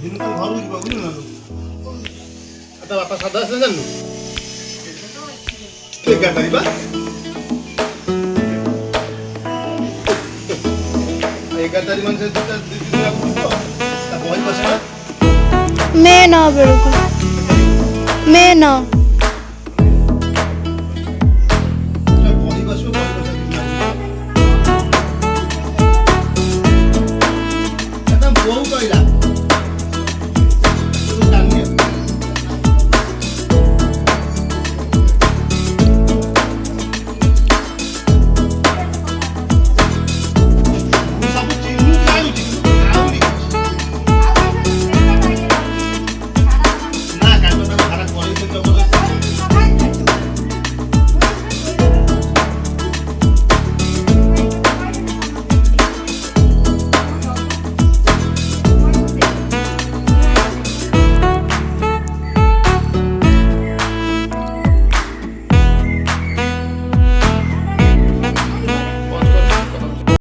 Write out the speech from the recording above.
ଦିନ ତୁ ଘରକୁ ଯିବ ବୁଝିଲୁ ନା ତା ବାପା ସାଧା ଆସିଲେ ଜାଣିଲୁ 11 ତାରିଖ ବା 11 ତାରିଖ ମାନେ ସେ 2 ଦିନ ଆଗରୁ ଯିବ ତା ବହି ବସିବା मैं 9 बेलू मैं 9